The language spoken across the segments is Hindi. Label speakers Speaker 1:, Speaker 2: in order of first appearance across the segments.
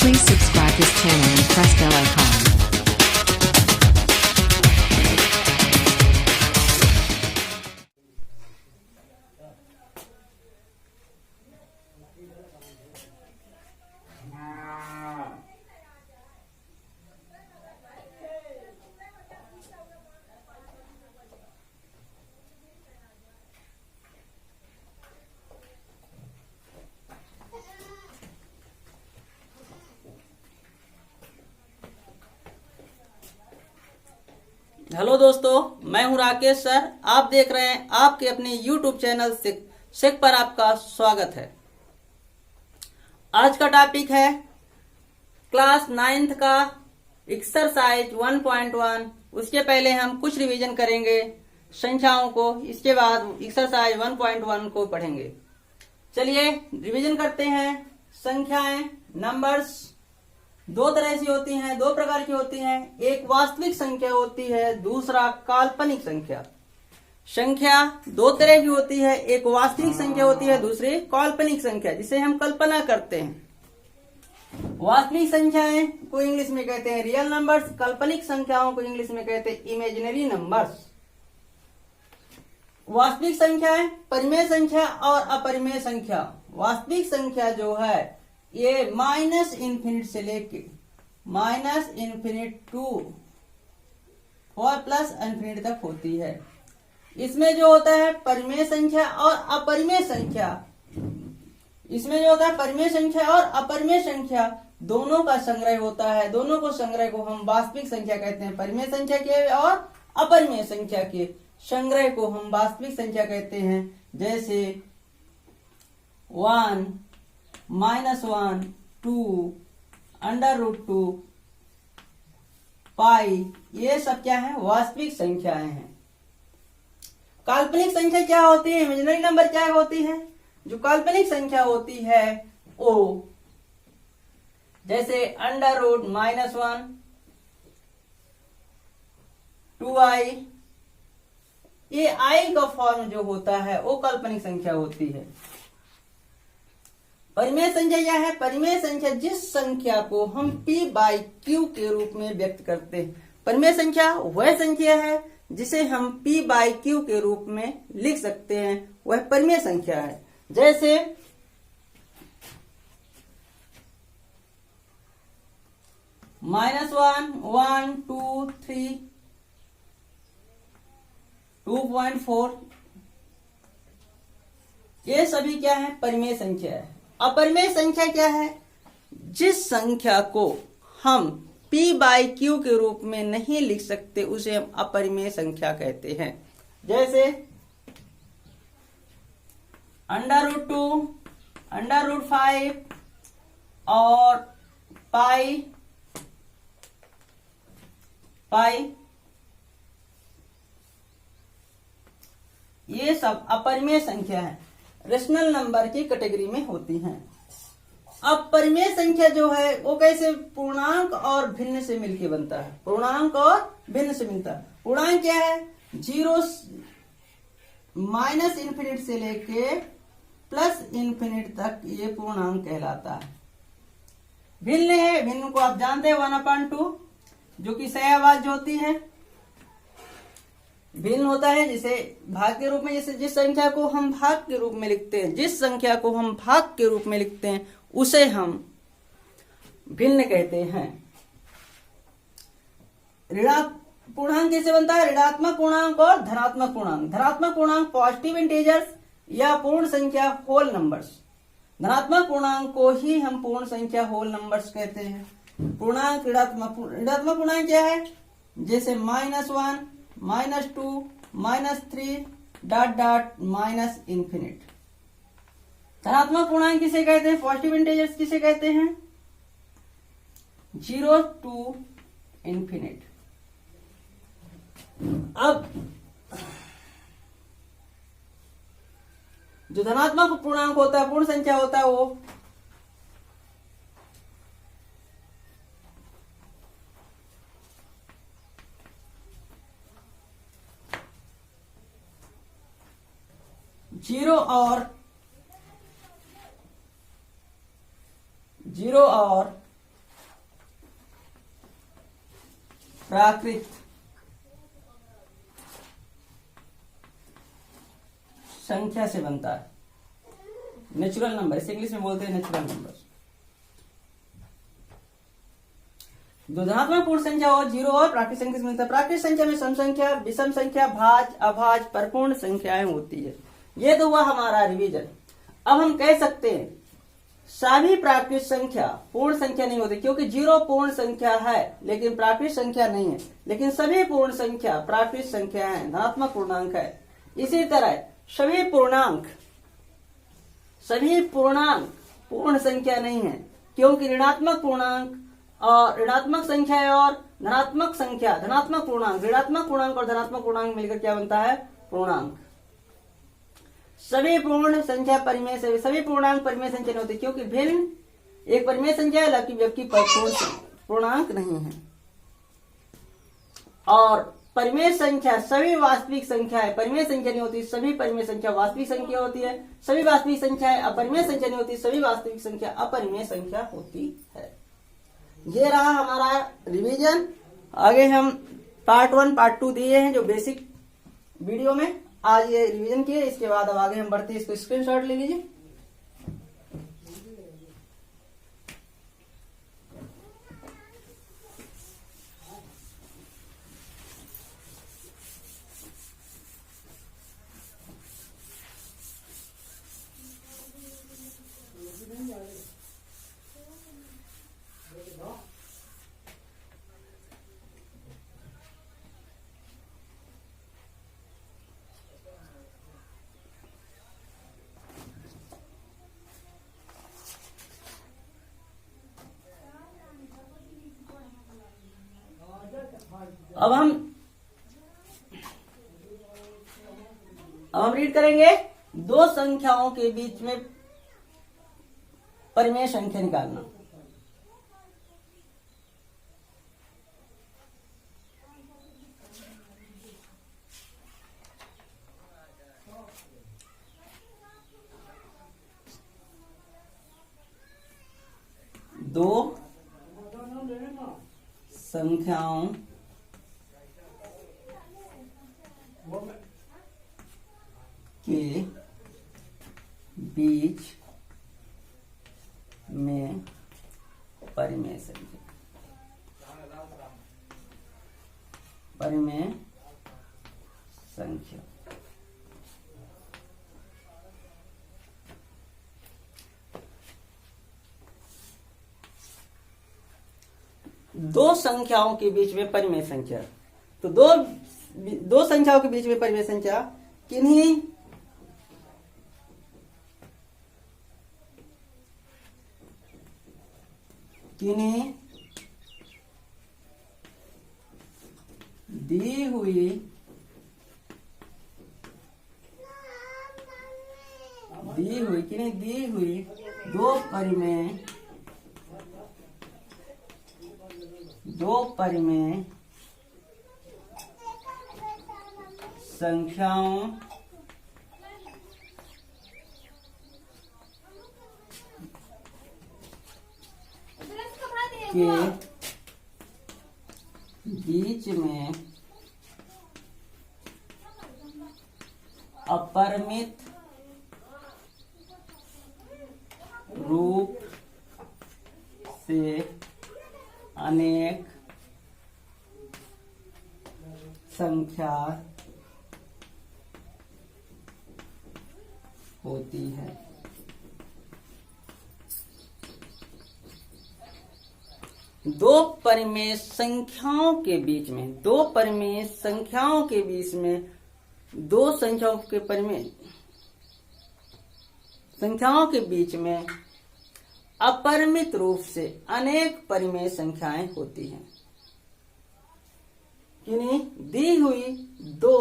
Speaker 1: Please subscribe this channel and press bell icon.
Speaker 2: Hello दोस्तों, मैं हूं राकेश सर। आप देख रहे हैं आपके अपने YouTube चैनल सिख पर आपका स्वागत है। आज का टॉपिक है क्लास 9th का एक्सरसाइज 1.1। उसके पहले हम कुछ रिवीजन करेंगे संख्याओं को, इसके बाद एक्सरसाइज 1.1 को पढ़ेंगे। चलिए रिवीजन करते हैं। संख्याएं, नंबर्स दो तरह से होती हैं, दो प्रकार की होती हैं। एक वास्तविक संख्या होती है, दूसरा काल्पनिक संख्या। संख्या दो तरह की होती है, एक वास्तविक संख्या होती है, दूसरी काल्पनिक संख्या, जिसे हम कल्पना करते हैं। वास्तविक संख्याएं को इंग्लिश में कहते हैं रियल नंबर्स, काल्पनिक संख्याओं को इंग्लिश में कहते हैं इमेजिनरी नंबर्स। वास्तविक संख्याएं परिमेय संख्या और अपरिमेय संख्या। वास्तविक संख्या जो है ये -∞ से लेके -∞ टू और +∞ तक होती है। इसमें जो होता है परिमेय संख्या और अपरिमेय संख्या, इसमें जो होता है परिमेय संख्या और अपरिमेय संख्या दोनों का संग्रह होता है। दोनों को संग्रह को हम वास्तविक संख्या कहते हैं। परिमेय संख्या के और अपरिमेय संख्या के संग्रह को हम वास्तविक संख्या कहते हैं। जैसे 1, -1, 2, √2, पाई, ये सब क्या है? वास्तविक संख्याएं हैं। काल्पनिक संख्या क्या होती है? इमेजिनरी नंबर क्या होती है? जो काल्पनिक संख्या होती है ओ, जैसे √-1, 2i, ये आई का फॉर्म जो होता है वो काल्पनिक संख्या होती है। परिमेय संख्या क्या है? परिमेय संख्या जिस संख्या को हम p/q के रूप में व्यक्त करते हैं। परिमेय संख्या वह संख्या है जिसे हम p/q के रूप में लिख सकते हैं, वह परिमेय संख्या है। जैसे -1, 1, 2, 3, 2.4, ये सभी क्या है? परिमेय संख्या है। अपरिमेय संख्या क्या है? जिस संख्या को हम p/q के रूप में नहीं लिख सकते उसे हम अपरिमेय संख्या कहते हैं। जैसे √2, √5 और पाई, ये सब अपरिमेय संख्या है, रेशनल नंबर की कैटेगरी में होती हैं। अब परिमेय संख्या जो है वो कैसे? पूर्णांक और भिन्न से मिलके बनता है। पूर्णांक और भिन्न से मिलता है। पूर्णांक क्या है? 0 -∞ से लेके +∞ तक ये पूर्णांक कहलाता है। भिन्न है, भिन्न को आप जानते हैं 1/2, जो कि सहअभाज्य होती है। भिन्न होता है जिसे भाग के रूप में, जैसे जिस संख्या को हम भाग के रूप में लिखते हैं, जिस संख्या को हम भाग के रूप में लिखते हैं उसे हम भिन्न कहते हैं। पूर्णांक कैसे बनता है? ऋणात्मक पूर्णांक और धनात्मक पूर्णांक। धनात्मक पूर्णांक पॉजिटिव इंटीजर्स या पूर्ण संख्या होल नंबर्स। धनात्मक पूर्णांक को ही हम पूर्ण संख्या होल नंबर्स कहते हैं। पूर्णांक ऋणात्मक पूर्णांक क्या है? जैसे -1, -2, -3, -∞। धनात्मक पूर्णांक किसे कहते हैं? पॉजिटिव इंटीजर्स किसे कहते हैं? 0 to ∞। अब जो धनात्मक पूर्णांक होता है, पूर्ण संख्या होता है, वो जीरो और प्राकृत संख्या से बनता है। नेचुरल नंबर, इसे इंग्लिश में बोलते हैं नेचुरल नंबर। दो धनात्मक पूर्ण संख्या और जीरो और प्राकृत संख्या से मिलता है। प्राकृत संख्या में सम संख्या, विषम संख्या, भाज्य, अभाज्य, परपूर्ण संख्याएं होती है। ये तो हुआ हमारा रिवीजन। अब हम कह सकते हैं सभी प्राकृत संख्या पूर्ण संख्या नहीं होती, क्योंकि जीरो पूर्ण संख्या है लेकिन प्राकृत संख्या नहीं है, लेकिन सभी पूर्ण संख्या प्राकृत संख्या है, धनात्मक पूर्णांक है। इसी तरह सभी पूर्णांक पूर्ण संख्या नहीं है, क्योंकि ऋणात्मक पूर्णांक और ऋणात्मक संख्या और धनात्मक संख्या, धनात्मक पूर्णांक, ऋणात्मक पूर्णांक और धनात्मक पूर्णांक मिलकर क्या बनता है? पूर्णांक। सभी पूर्ण संख्या परिमेय से, सभी पूर्णांक परिमेय संख्या नहीं होती, क्योंकि भिन्न एक परिमेय संख्या है जबकि पूर्णांक नहीं है। और परिमेय संख्या सभी वास्तविक संख्या है, परिमेय संख्या नहीं होती, सभी परिमेय संख्या वास्तविक संख्या होती है। सभी वास्तविक संख्या है अपरिमेय संख्या नहीं होती, सभी वास्तविक संख्या अपरिमेय संख्या होती है। ये रहा हमारा रिवीजन। आगे हम पार्ट 1 पार्ट 2 दिए हैं जो बेसिक वीडियो में, आज ये रिवीजन किए। इसके बाद अब आगे हम बढ़ते हैं, इसको स्क्रीनशॉट ले लीजिए। अब हम रीड करेंगे दो संख्याओं के बीच में परिमेय संख्या निकालना। दो संख्याओं के बीच में परिमेय संख्या, परिमेय संख्या। दो संख्याओं के बीच में परिमेय संख्या, तो दो संख्याओं के बीच में परिमेय संख्या किन्हीं दी हुई दो परिमेय संख्याओं के बीच में अपरिमित रूप से अनेक संख्या होती है। दो परिमेय संख्याओं के बीच में, दो परिमेय संख्याओं के बीच में, दो संख्याओं के परिमेय संख्याओं के बीच में अपरिमित रूप से अनेक परिमेय संख्याएं होती हैं। किन्हीं दी हुई दो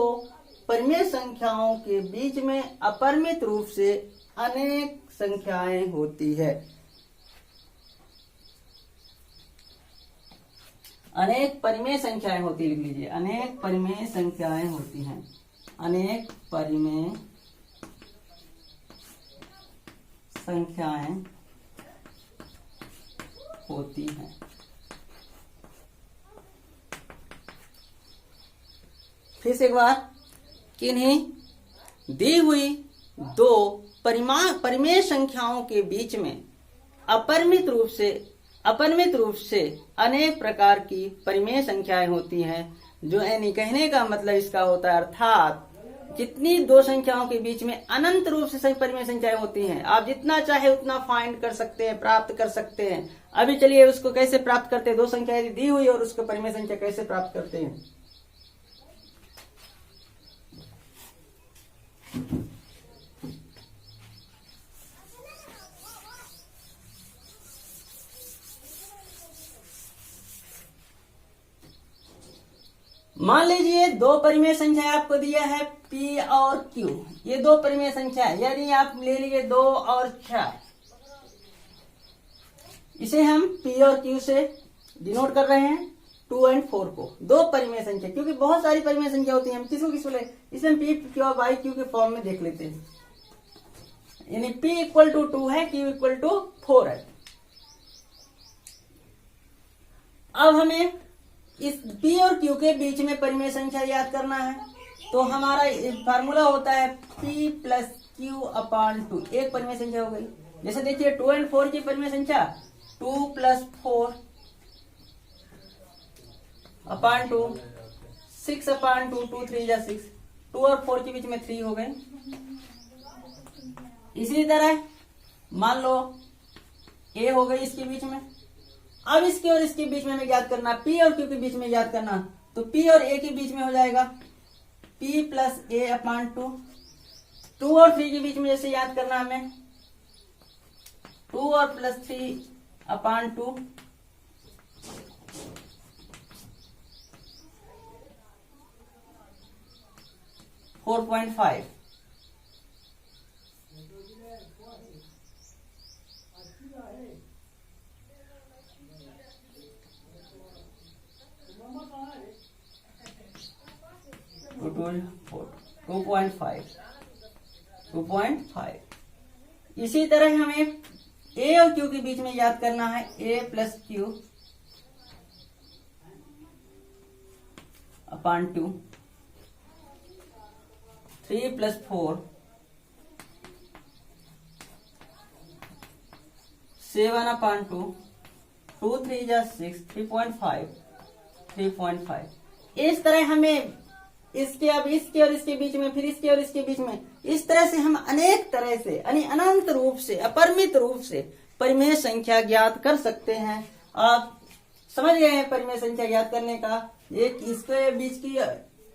Speaker 2: परिमेय संख्याओं के बीच में अपरिमित रूप से अनेक संख्याएं होती है। अनेक परिमेय संख्याएं होती, लिख लीजिए, अनेक परिमेय संख्याएं होती हैं। अनेक परिमेय संख्याएं होती हैं। फिर से एक बार, किन्हीं दी हुई दो परिमेय संख्याओं के बीच में अपरिमित रूप से अनेक प्रकार की परिमेय संख्याएं होती हैं। जो यानी कहने का मतलब इसका होता है, अर्थात जितनी दो संख्याओं के बीच में अनंत रूप से सही परिमेय संख्याएं होती हैं, आप जितना चाहे उतना फाइंड कर सकते हैं, प्राप्त कर सकते हैं। अभी चलिए उसको कैसे प्राप्त करते हैं, दो संख्याएं दी हुई और उसको परिमेय संख्या कैसे प्राप्त करते हैं। मान लीजिए दो परिमेय संख्या आपको दिया है P और Q, ये दो परिमेय संख्या है, यानी आप ले लीजिए 2 और 4, इसे हम P और Q से डिनोट कर रहे हैं 2 और 4 को, दो परिमेय संख्या, क्योंकि बहुत सारी परिमेय संख्या होती है, हम किसको ले, इसे हम P, Q और Y, Q के फॉर्म में देख लेते हैं। यानी P इक्वल टू 2 है, Q इक्वल टू 4 है। अब हमें इस P और Q के बीच में परिमेय संख्या याद करना है, तो हमारा फार्मूला होता है P प्लस Q अपॉन 2, एक परिमेय संख्या हो गई। जैसे देखिए 2 और 4 की परिमेय संख्या 2 प्लस 4 अपॉन 2, 6 अपॉन 2, 2 3 जा 6, 2 और 4 के बीच में 3 हो गए। इसी तरह मान लो A हो गई इसके बीच में। अब इसके और इसके बीच में हमें याद करना, P और Q के बीच में याद करना, तो P और A के बीच में हो जाएगा P प्लस A अपॉन 2, 2 और 3 के बीच में जैसे याद करना हमें 2 और plus 3 upon 2, 4.5, two point five. इसी तरह हमें A और Q के बीच में याद करना है A plus Q upon 2, 3 plus 4, 7 upon 2, 2 3 जा 6, 3.5। इस तरह हमें इसके, अब इसके और इसके बीच में, फिर इसके और इसके बीच में, इस तरह से हम अनेक तरह से यानी अनंत रूप से, अपरिमित रूप से परिमेय संख्या ज्ञात कर सकते हैं। आप समझ गए हैं परिमेय संख्या ज्ञात करने का। एक इसके बीच की,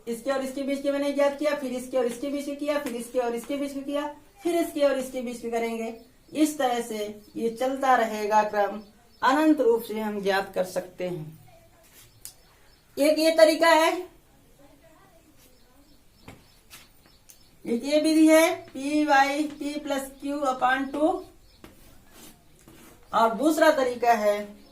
Speaker 2: इसके और इसके बीच की मैंने ज्ञात किया, फिर इसके और इसके बीच में किया, फिर इसके और इसके बीच में किया, फिर इसके और इसके बीच में करेंगे। इस तरह से ये चलता रहेगा क्रम, अनंत रूप से हम ज्ञात कर सकते हैं। एक ये तरीका है, एक ये विधि है P प्लस Q अपॉन 2, और दूसरा तरीका है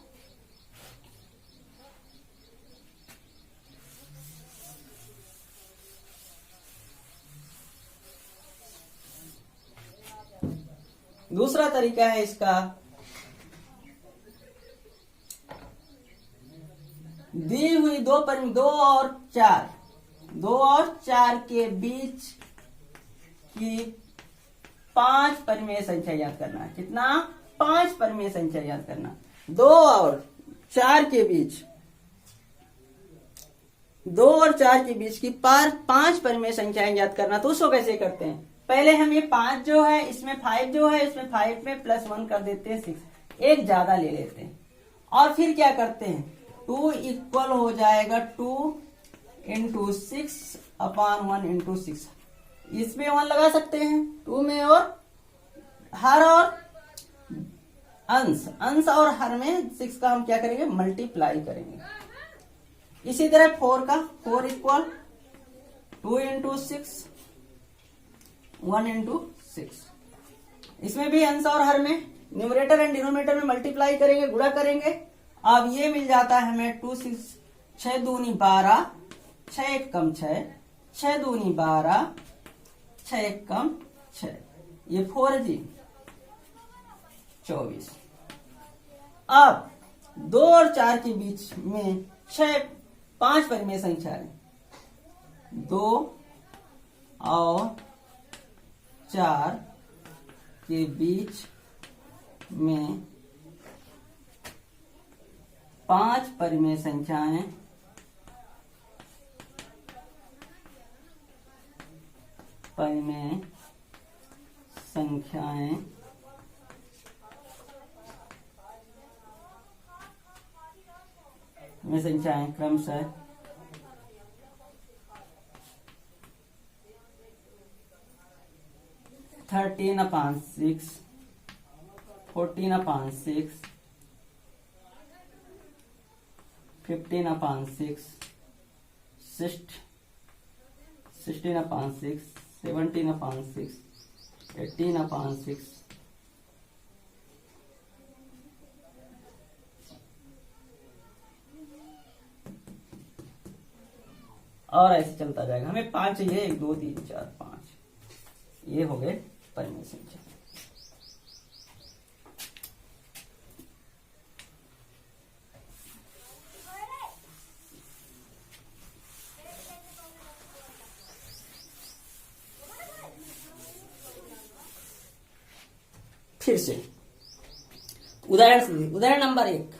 Speaker 2: इसका दी हुई 2 और 4 के बीच की 5 परिमेय संख्या याद करना। कितना? 5 परिमेय संख्या याद करना। 2 और 4 के बीच, 2 और 4 के बीच की 5 परिमेय संख्याएं याद करना। तो उसको कैसे करते हैं? पहले हम ये 5 जो है, इसमें 5 जो है, इसमें 5 में प्लस 1 कर देते हैं 6, एक ज्यादा ले लेते हैं, और फिर क्या करते हैं, 2 इक्वल हो जाएगा 2 इंटू 6 अपॉन 1 इंटू 6। इसमें 1 लगा सकते हैं 2 में, और हर और अंश और हर में 6 का हम क्या करेंगे, मल्टीप्लाई करेंगे। इसी तरह 4 इक्वल 2 इंटू 6, 1 इंटू 6। इसमें भी अंश और हर में न्यूमरेटर एंड डिनोमिनेटर में मल्टीप्लाई करेंगे, गुणा करेंगे। अब ये मिल जाता है हमें 2 6 दूनी 12, 6 एक कम 6, 6 दूनी 12, 6 एक कम 6, ये 4 जी 24। अब 2 और 4 के बीच में 5 परिमेय संख्या है, 2 और 4 के बीच में 5 परिमेय संख्याएं क्रमशः 13/6, 14/6, 15/6, 16/6, 17/6, 18/6, और ऐसे चलता जाएगा। हमें 5 चाहिए, 1 2 3 4 5, ये हो गए परिमेय संख्या। फिर से उदाहरण नंबर 1।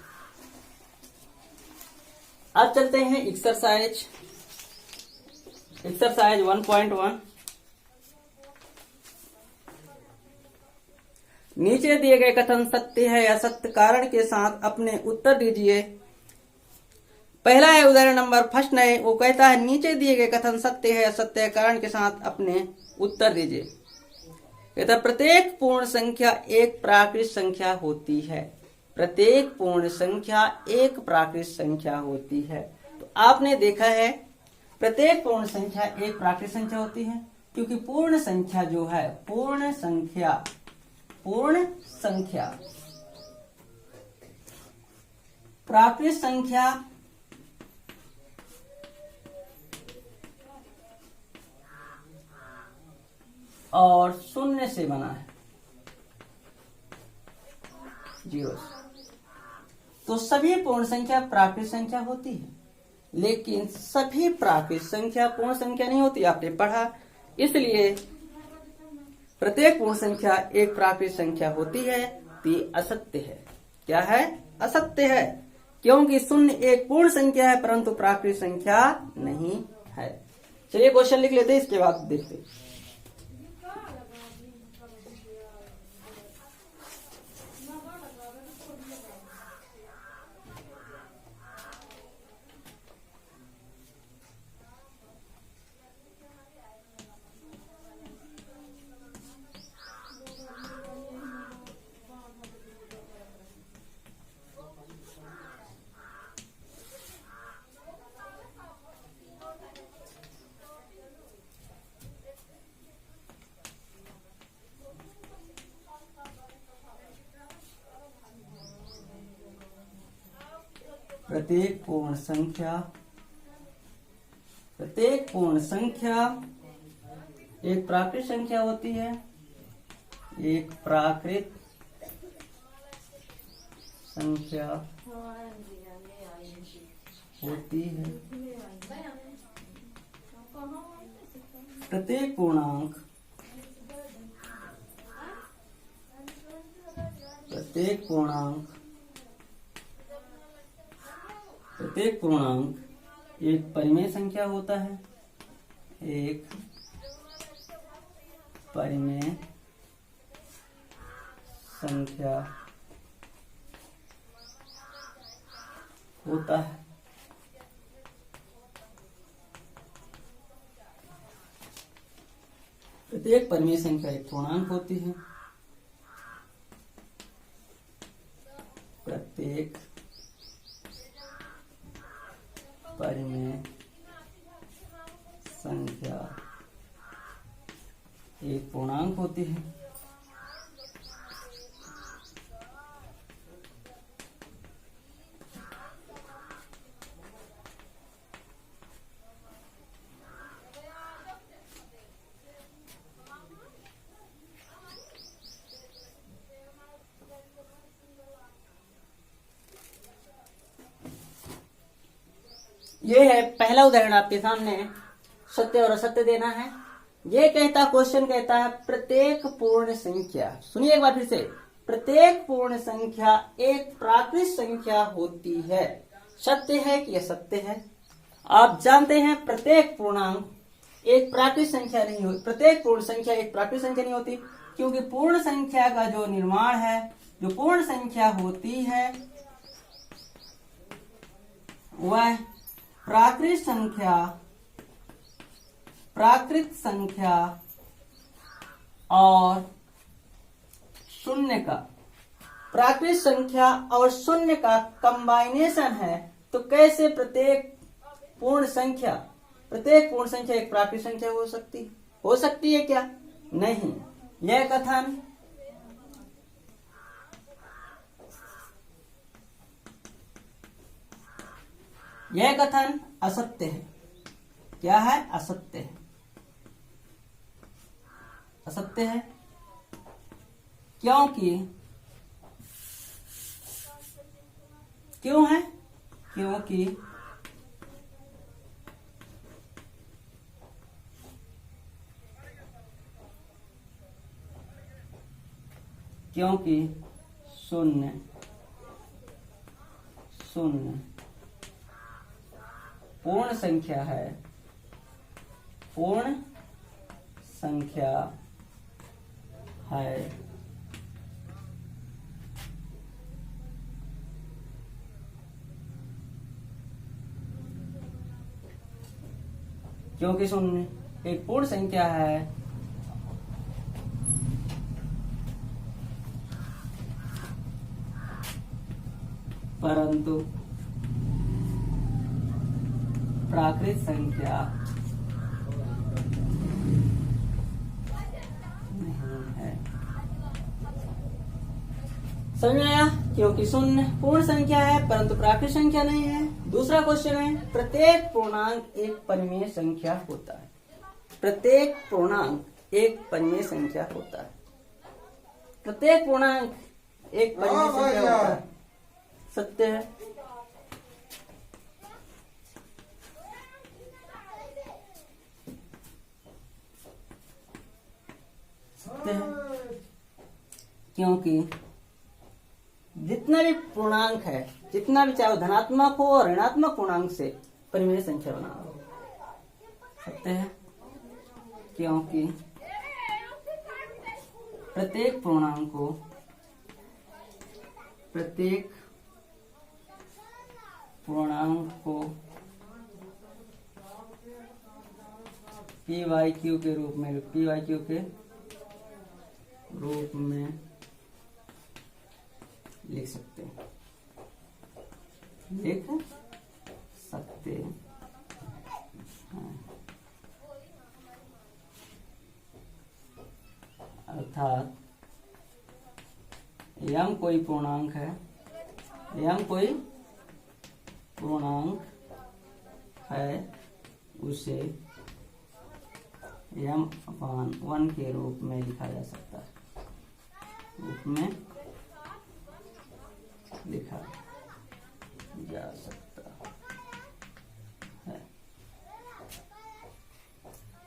Speaker 2: अब चलते हैं एक्सरसाइज 1.1। नीचे दिए गए कथन सत्य है या असत्य कारण के साथ अपने उत्तर दीजिए। पहला है उदाहरण नंबर फर्स्ट है, वो कहता है नीचे दिए गए कथन सत्य है या असत्य है कारण के साथ अपने उत्तर दीजिए। कहता है प्रत्येक पूर्ण संख्या एक प्राकृत संख्या होती है। प्रत्येक पूर्ण संख्या एक प्राकृत संख्या होती है। तो आपने देखा है प्रत्येक पूर्ण संख्या एक प्राकृत संख्या होती है, क्योंकि पूर्ण संख्या जो है पूर्ण संख्या प्राकृत संख्या और 0 से बना है, 0 से। तो सभी पूर्ण संख्या प्राकृत संख्या होती है, लेकिन सभी प्राकृत संख्या पूर्ण संख्या नहीं होती, आपने पढ़ा। इसलिए प्रत्येक पूर्ण संख्या एक प्राकृत संख्या होती है, तो ये असत्य है। क्या है? असत्य है, क्योंकि 0 एक पूर्ण संख्या है परंतु प्राकृत संख्या नहीं है। चलिए क्वेश्चन लिख लेते हैं, इसके बाद देखते हैं। प्रत्येक पूर्ण संख्या एक प्राकृत संख्या होती है, एक प्राकृत संख्या होती है। प्रत्येक पूर्णांक एक परिमेय संख्या होता है, एक परिमेय संख्या होता है। प्रत्येक परिमेय संख्या एक पूर्णांक होती है। प्रत्येक परिमेय संख्या एक पूर्णांक होती है। ये है पहला उदाहरण आपके सामने। सत्य और असत्य देना है। ये कहता क्वेश्चन कहता है प्रत्येक पूर्ण संख्या, सुनिए एक बार फिर से, प्रत्येक पूर्ण संख्या एक प्राकृत संख्या होती है। सत्य है कि असत्य है? आप जानते हैं प्रत्येक पूर्णांक एक प्राकृत संख्या नहीं होती, प्रत्येक पूर्ण संख्या एक प्राकृत संख्या नहीं होती, क्योंकि पूर्ण संख्या का जो निर्माण है, जो पूर्ण संख्या होती है वह प्राकृत संख्या और शून्य का, प्राकृत संख्या और शून्य का कंबाइनेशन है। तो कैसे प्रत्येक पूर्ण संख्या एक प्राकृत संख्या हो सकती है क्या? नहीं। यह कथन असत्य है। क्या है? असत्य है। असत्य है क्योंकि क्यों है? क्योंकि शून्य पूर्ण संख्या है, पूर्ण संख्या है। क्योंकि शून्य एक पूर्ण संख्या है, परंतु प्राकृत संख्या नहीं है। समझ में आया? क्योंकि शून्य पूर्ण संख्या है परंतु प्राकृत संख्या नहीं है। दूसरा क्वेश्चन है प्रत्येक पूर्णांक एक परिमेय संख्या होता है। प्रत्येक पूर्णांक एक परिमेय संख्या होता है। प्रत्येक पूर्णांक एक परिमेय संख्या होता है। सत्य है। सत्य है क्योंकि जितना भी पूर्णांक है, जितना भी चाहे धनात्मक हो और ऋणात्मक पूर्णांक से परिमेय संख्या बना हो। सत्य है क्योंकि प्रत्येक पूर्णांक को पी वाई क्यू के रूप में लिख सकते हैं। अर्थात यम कोई पूर्णांक है, उसे m/1 के रूप में लिखा जा सकता है।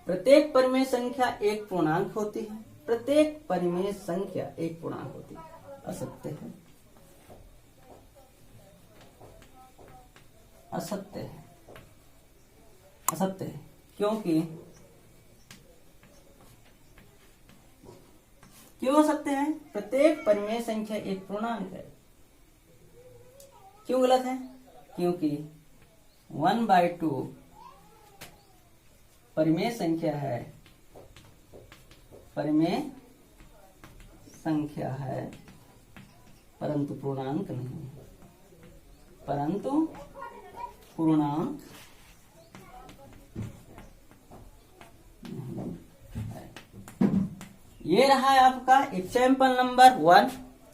Speaker 2: प्रत्येक परिमेय संख्या एक पूर्णांक होती है। प्रत्येक परिमेय संख्या एक पूर्णांक होती है। असत्य है। असत्य है क्योंकि क्यों असत्य है? प्रत्येक परिमेय संख्या एक पूर्णांक है। क्यों गलत है? क्योंकि 1/2 परिमेय संख्या है, परंतु पूर्णांक नहीं है। ये रहा है आपका एग्जाम्पल नंबर 1।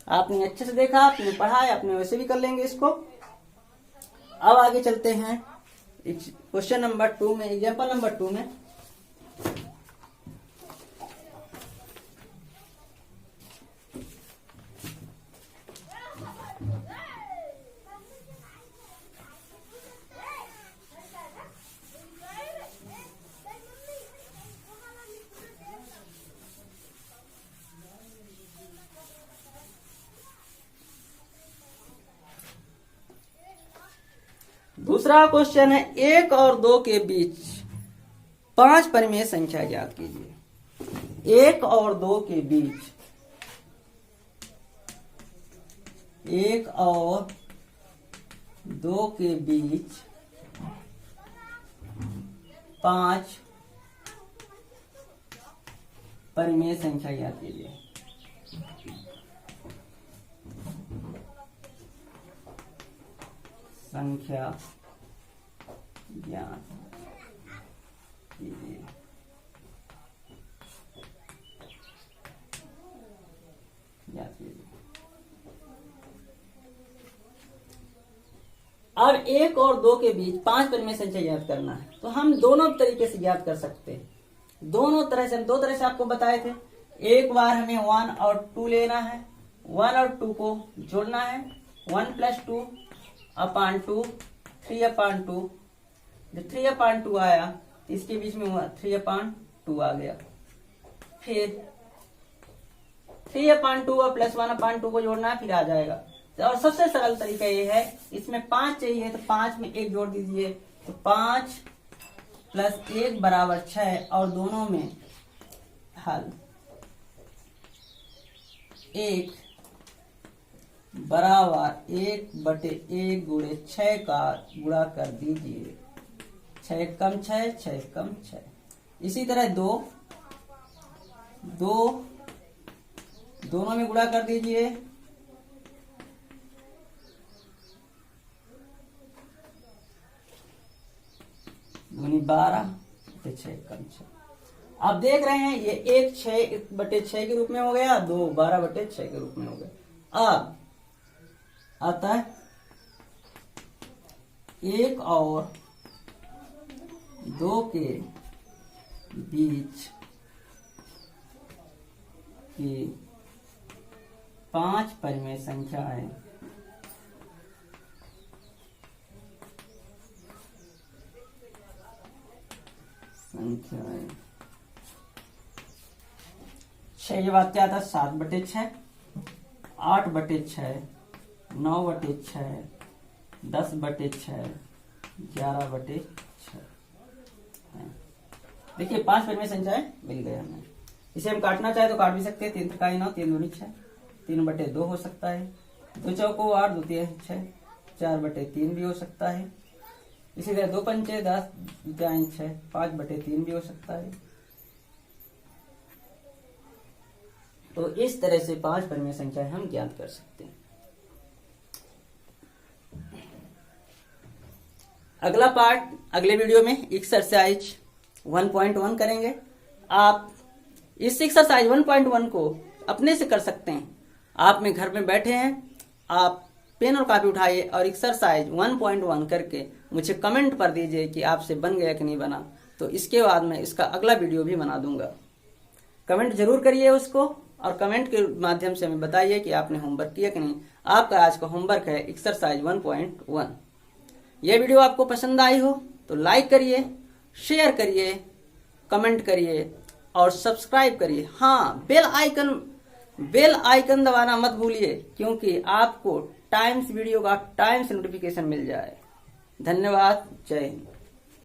Speaker 2: आपने अच्छे से देखा, आपने पढ़ा है, आपने वैसे भी कर लेंगे इसको। अब आगे चलते हैं क्वेश्चन नंबर 2 में, एग्जाम्पल नंबर 2 में। दूसरा क्वेश्चन है 1 और 2 के बीच 5 परिमेय संख्या ज्ञात कीजिए। 1 और 2 के बीच 1 और 2 के बीच 5 परिमेय संख्या ज्ञात कीजिए। संख्या ज्ञात कीजिए। अब 1 और 2 के बीच 5 परिमेय संख्या ज्ञात करना है, तो हम दोनों तरीके से ज्ञात कर सकते हैं। दोनों तरह से हम 2 तरह से आपको बताए थे। एक बार हमें 1 और 2 लेना है, 1 और 2 को जोड़ना है। 1 + 2 अपान 2, 3 अपान 2। जब 3 अपान 2 आया तो इसके बीच में 3 अपान 2 आ गया। फिर 3 अपान 2 और +1 अपान 2 को जोड़ना है, फिर आ जाएगा। और सबसे सरल तरीका ये है, इसमें 5 चाहिए तो 5 में 1 जोड़ दीजिए, तो 5 + 1 = 6 और दोनों में हल 1 = 1/1 गुणे 6 का गुणा कर दीजिए। 6 कम 6, 6 कम 6। इसी तरह 2 दोनों में गुणा कर दीजिए। 12 तो 6 कम 6। आप देख रहे हैं ये 1 6/6 के रूप में हो गया, 2 12/6 के रूप में हो गया। अब आता है 1 और 2 के बीच की 5 परिमेय संख्या है। संख्या है 6 ये बात क्या था, 7/6, 8/6, 9/6, 10/6, 11/6। देखिए 5 परिमेय संख्याएं मिल गए हमें। इसे हम काटना चाहे तो काट भी सकते हैं। 3 × 9, 3 × 2 6, 3/2 हो सकता है। 2 चौको 8, 2 तिया 6, 4/3 भी हो सकता है। इसी तरह 2 पंचे 10, 2 तिहाई 6, 5/3 भी हो सकता है। तो इस तरह से 5 परिमेय संख्याएं हम ज्ञात कर सकते हैं। अगला पार्ट अगले वीडियो में एक्सरसाइज 1.1 करेंगे। आप इस एक्सरसाइज 1.1 को अपने से कर सकते हैं। आप में घर में बैठे हैं, आप पेन और कॉपी उठाइए और एक्सरसाइज 1.1 करके मुझे कमेंट पर दीजिए कि आपसे बन गया कि नहीं बना। तो इसके बाद मैं इसका अगला वीडियो भी बना दूंगा। कमेंट जरूर करिए उसको, और कमेंट के माध्यम से हमें बताइए कि आपने होमवर्क किया कि नहीं। आपका आज का होमवर्क है एक्सरसाइज 1.1। यह वीडियो आपको पसंद आई हो तो लाइक करिए, शेयर करिए, कमेंट करिए और सब्सक्राइब करिए। हाँ, बेल आइकन दबाना मत भूलिए, क्योंकि आपको वीडियो का टाइम से नोटिफिकेशन मिल जाए। धन्यवाद। जय हिंद।